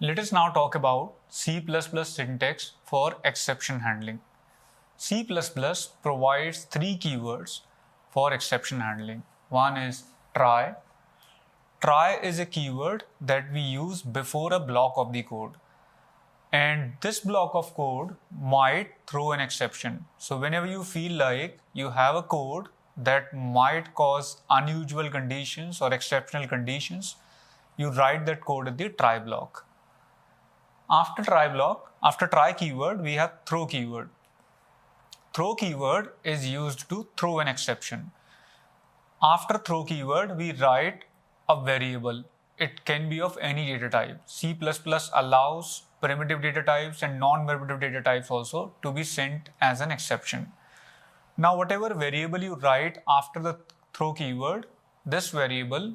Let us now talk about C++ syntax for exception handling. C++ provides three keywords for exception handling. One is try. Try is a keyword that we use before a block of the code. And this block of code might throw an exception. So whenever you feel like you have a code that might cause unusual conditions or exceptional conditions, you write that code in the try block. After try keyword, we have throw keyword. Throw keyword is used to throw an exception. After throw keyword, we write a variable. It can be of any data type. C++ allows primitive data types and non-primitive data types also to be sent as an exception. Now, whatever variable you write after the throw keyword, this variable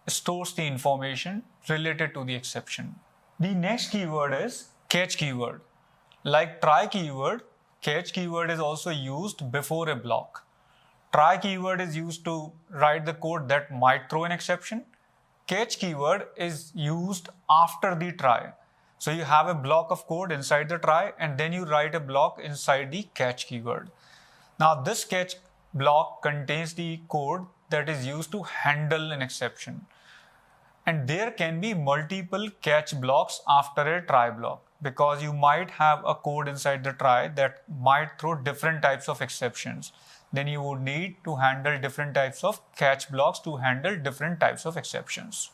stores the information related to the exception. The next keyword is catch keyword. Like try keyword, catch keyword is also used before a block. Try keyword is used to write the code that might throw an exception. Catch keyword is used after the try. So you have a block of code inside the try and then you write a block inside the catch keyword. Now this catch block contains the code that is used to handle an exception. And there can be multiple catch blocks after a try block because you might have a code inside the try that might throw different types of exceptions. Then you would need to handle different types of catch blocks to handle different types of exceptions.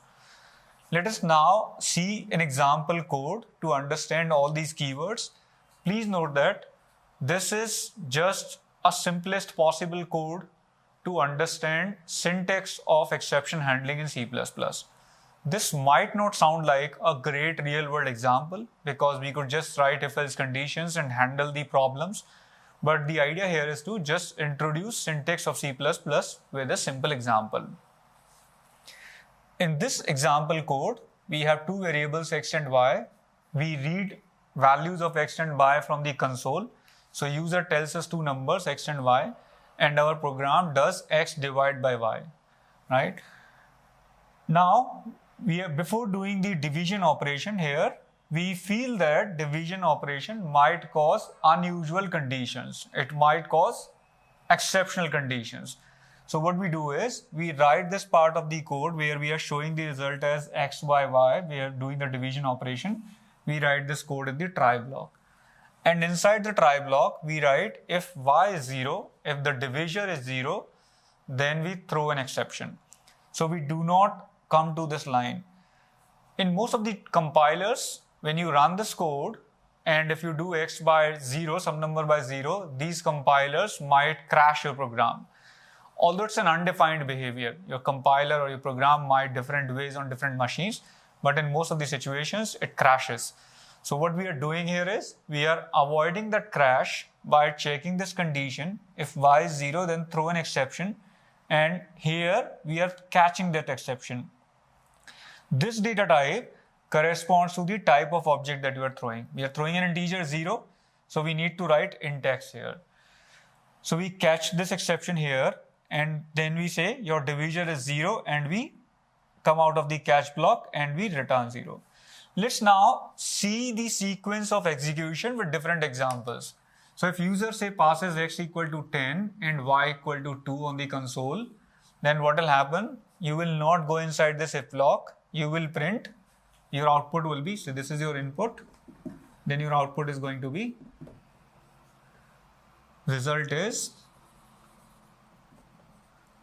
Let us now see an example code to understand all these keywords. Please note that this is just a simplest possible code to understand syntax of exception handling in C++. This might not sound like a great real-world example because we could just write if-else conditions and handle the problems. But the idea here is to just introduce syntax of C++ with a simple example. In this example code, we have two variables x and y. We read values of x and y from the console. So user tells us two numbers, x and y, and our program does x divided by y, right? Now, before doing the division operation here, we feel that division operation might cause unusual conditions. It might cause exceptional conditions. So what we do is we write this part of the code where we are showing the result as x by y. We are doing the division operation. We write this code in the try block. And inside the try block, we write if y is 0, if the divisor is 0, then we throw an exception. So we do not come to this line. In most of the compilers, when you run this code, and if you do x by 0, some number by 0, these compilers might crash your program. Although it's an undefined behavior, your compiler or your program might different ways on different machines, but in most of the situations, it crashes. So what we are doing here is, we are avoiding that crash by checking this condition. If y is 0, then throw an exception. And here, we are catching that exception. This data type corresponds to the type of object that you are throwing. We are throwing an integer 0, so we need to write int x here. So we catch this exception here, and then we say your divisor is 0, and we come out of the catch block and we return 0. Let's now see the sequence of execution with different examples. So if user say passes x equal to 10 and y equal to 2 on the console, then what will happen? You will not go inside this if block. You will print, your output will be, so this is your input, then your output is going to be, result is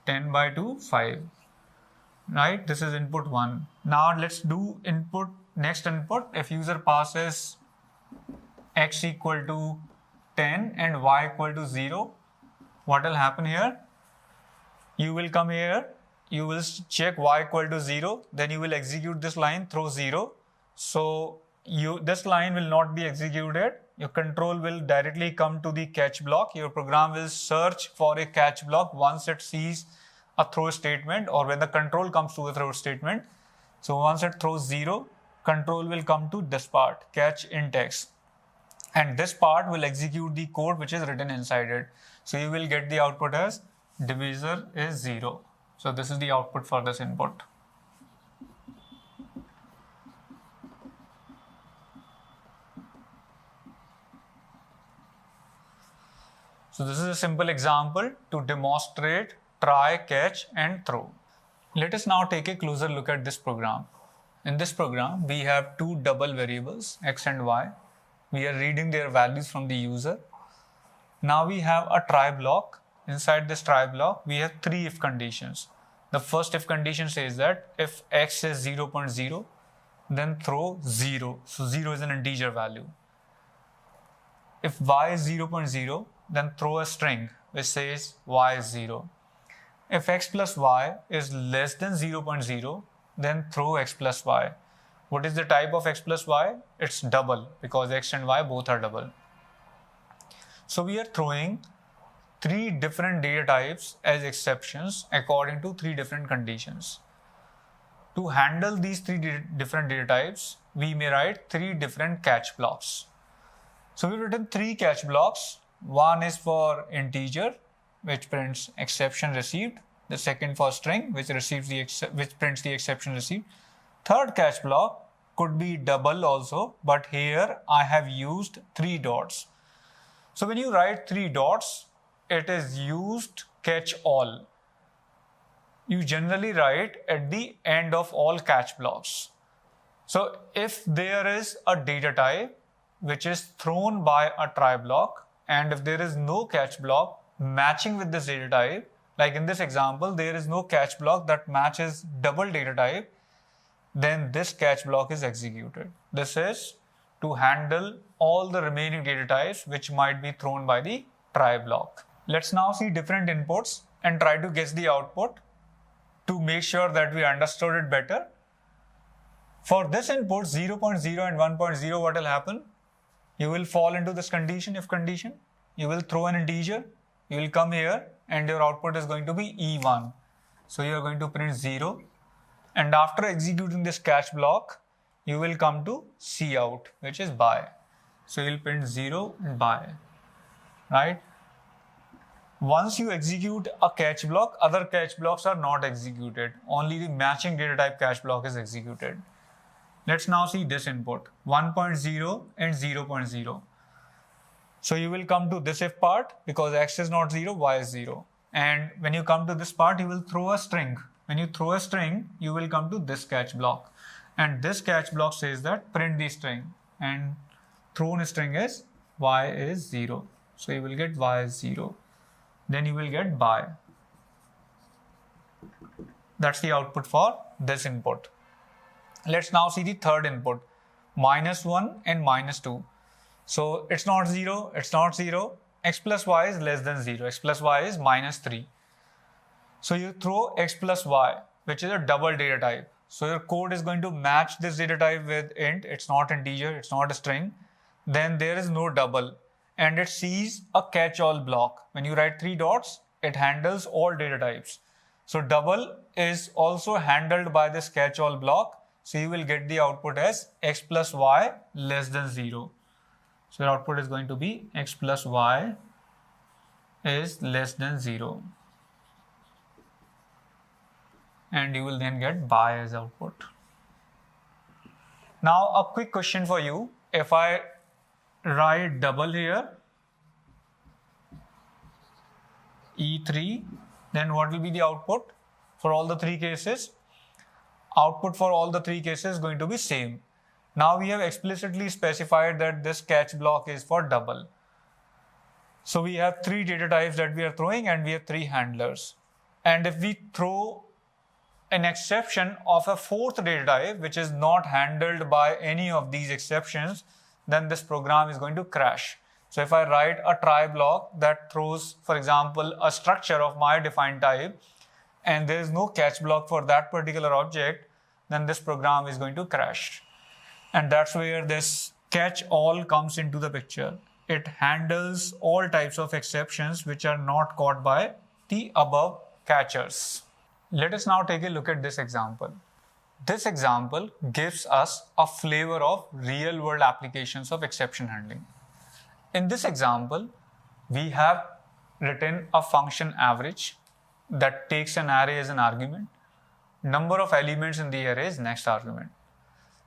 10 by 2, 5, right? This is input 1. Now let's do next input. If user passes x equal to 10 and y equal to 0, what will happen here? You will come here. You will check y equal to 0, then you will execute this line, throw 0. So this line will not be executed. Your control will directly come to the catch block. Your program will search for a catch block once it sees a throw statement or when the control comes to a throw statement. So once it throws 0, control will come to this part, catch int x. And this part will execute the code which is written inside it. So you will get the output as divisor is 0. So this is the output for this input. So this is a simple example to demonstrate try, catch and throw. Let us now take a closer look at this program. In this program, we have two double variables, x and y. We are reading their values from the user. Now we have a try block. Inside this try block, we have three if conditions. The first if condition says that if x is 0.0, then throw 0. So 0 is an integer value. If y is 0.0, then throw a string which says y is 0. If x plus y is less than 0.0, then throw x plus y. What is the type of x plus y? It's double because x and y both are double. So we are throwing three different data types as exceptions according to three different conditions. To handle these three different data types, we may write three different catch blocks. So we've written three catch blocks. One is for integer, which prints exception received. The second for string, which prints the exception received. Third catch block could be double also, but here I have used three dots. So when you write three dots, it is used catch all. You generally write at the end of all catch blocks. So if there is a data type which is thrown by a try block, and if there is no catch block matching with this data type, like in this example, there is no catch block that matches double data type, then this catch block is executed. This is to handle all the remaining data types which might be thrown by the try block. Let's now see different inputs and try to guess the output to make sure that we understood it better. For this input 0.0 and 1.0, what will happen? You will fall into this condition, if condition. You will throw an integer. You will come here and your output is going to be E1. So you are going to print 0. And after executing this catch block, you will come to Cout, which is buy. So you will print 0 and buy, right? Once you execute a catch block, other catch blocks are not executed. Only the matching data type catch block is executed. Let's now see this input, 1.0 and 0.0. So you will come to this if part because x is not 0, y is 0. And when you come to this part, you will throw a string. When you throw a string, you will come to this catch block. And this catch block says that print the string. And thrown string is y is 0. So you will get y is 0. Then you will get buy. That's the output for this input. Let's now see the third input, -1 and -2. So it's not 0, it's not 0. X plus y is less than 0. X plus y is -3. So you throw x plus y, which is a double data type. So your code is going to match this data type with int. It's not integer, it's not a string. Then there is no double. And it sees a catch-all block. When you write three dots, it handles all data types. So double is also handled by this catch-all block. So you will get the output as x plus y less than 0. So your output is going to be x plus y is less than 0. And you will then get buy as output. Now a quick question for you. If I write double here, E3, then what will be the output for all the three cases? Output for all the three cases is going to be same. Now we have explicitly specified that this catch block is for double. So we have three data types that we are throwing and we have three handlers. And if we throw an exception of a fourth data type, which is not handled by any of these exceptions, then this program is going to crash. So if I write a try block that throws, for example, a structure of my defined type, and there is no catch block for that particular object, then this program is going to crash. And that's where this catch all comes into the picture. It handles all types of exceptions which are not caught by the above catchers. Let us now take a look at this example. This example gives us a flavor of real-world applications of exception handling. In this example, we have written a function average that takes an array as an argument. Number of elements in the array is next argument.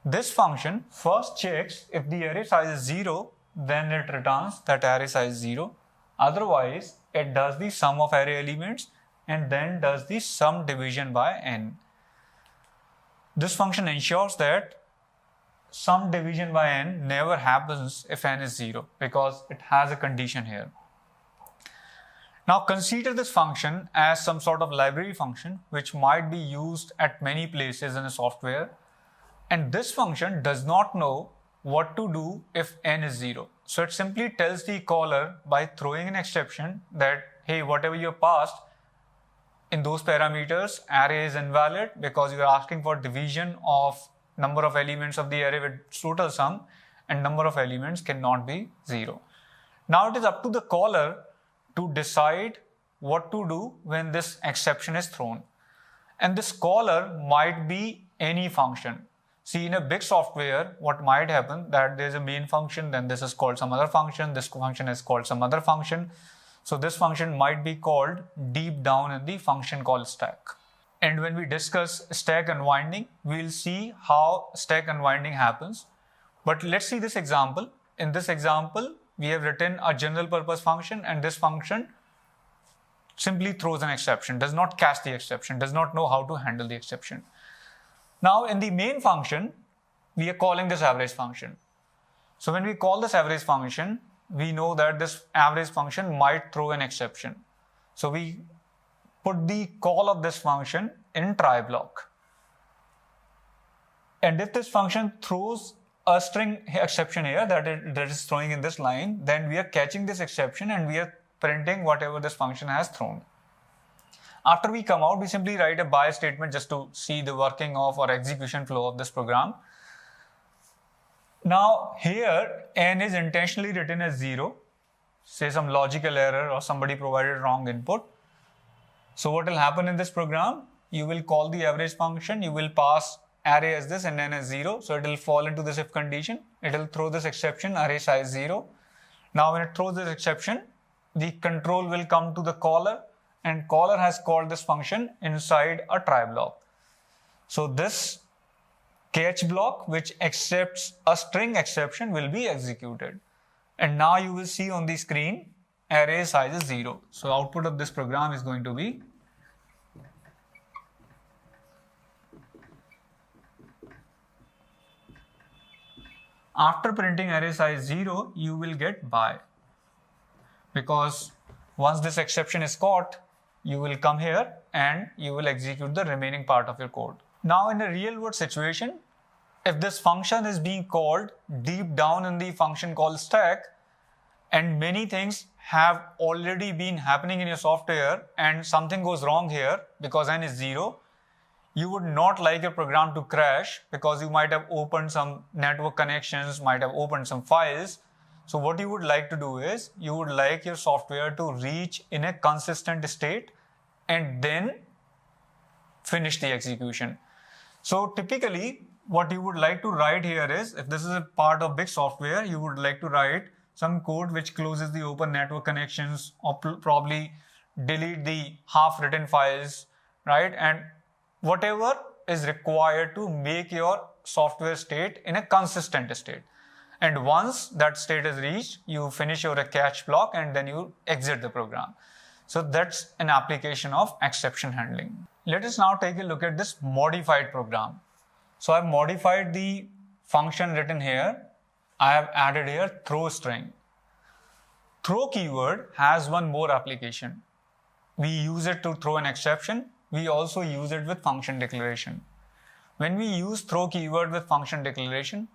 This function first checks if the array size is 0, then it returns that array size 0. Otherwise, it does the sum of array elements and then does the sum division by n. This function ensures that sum division by n never happens if n is 0 because it has a condition here. Now consider this function as some sort of library function which might be used at many places in a software, and this function does not know what to do if n is 0. So it simply tells the caller by throwing an exception that, hey, whatever you passed in those parameters, array is invalid because you are asking for division of number of elements of the array with total sum, and number of elements cannot be 0. Now it is up to the caller to decide what to do when this exception is thrown. And this caller might be any function. See, in a big software, what might happen that there is a main function, then this is called some other function, this function is called some other function. So this function might be called deep down in the function call stack. And when we discuss stack unwinding, we'll see how stack unwinding happens. But let's see this example. In this example, we have written a general purpose function, and this function simply throws an exception, does not catch the exception, does not know how to handle the exception. Now in the main function, we are calling this average function. So when we call this average function, we know that this average function might throw an exception. So we put the call of this function in try block. And if this function throws a string exception here that is throwing in this line, then we are catching this exception and we are printing whatever this function has thrown. After we come out, we simply write a by statement just to see the working of or execution flow of this program. Now here n is intentionally written as 0, say some logical error or somebody provided wrong input. So what will happen in this program? You will call the average function, you will pass array as this and n as 0. So it will fall into this if condition. It will throw this exception, array size 0. Now when it throws this exception, the control will come to the caller, and caller has called this function inside a try block. So this catch block which accepts a string exception will be executed. And now you will see on the screen array size is 0. So output of this program is going to be after printing array size 0, you will get by, because once this exception is caught, you will come here and you will execute the remaining part of your code. Now in a real world situation, if this function is being called deep down in the function call stack and many things have already been happening in your software and something goes wrong here because n is 0, you would not like your program to crash because you might have opened some network connections, might have opened some files. So what you would like to do is you would like your software to reach in a consistent state and then finish the execution. So typically what you would like to write here is, if this is a part of big software, you would like to write some code which closes the open network connections or probably delete the half written files, right? And whatever is required to make your software state in a consistent state. And once that state is reached, you finish your catch block and then you exit the program. So that's an application of exception handling. Let us now take a look at this modified program. So I've modified the function written here. I have added here throw string. Throw keyword has one more application. We use it to throw an exception. We also use it with function declaration. When we use throw keyword with function declaration,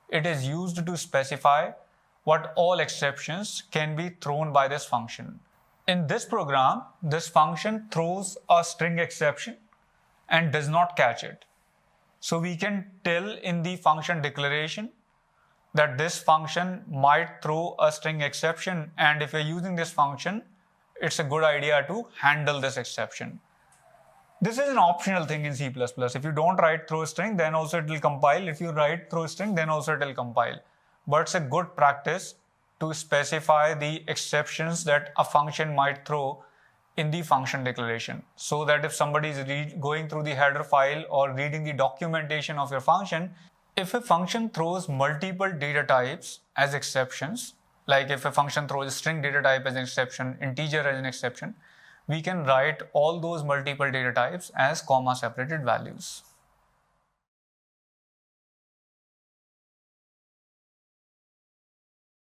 it is used to specify what all exceptions can be thrown by this function. In this program, this function throws a string exception and does not catch it. So we can tell in the function declaration that this function might throw a string exception, and if you're using this function, it's a good idea to handle this exception. This is an optional thing in C++. If you don't write throw string, then also it will compile. If you write throw string, then also it will compile. But it's a good practice to specify the exceptions that a function might throw in the function declaration, so that if somebody is going through the header file or reading the documentation of your function, if a function throws multiple data types as exceptions, like if a function throws string data type as an exception, integer as an exception, we can write all those multiple data types as comma separated values.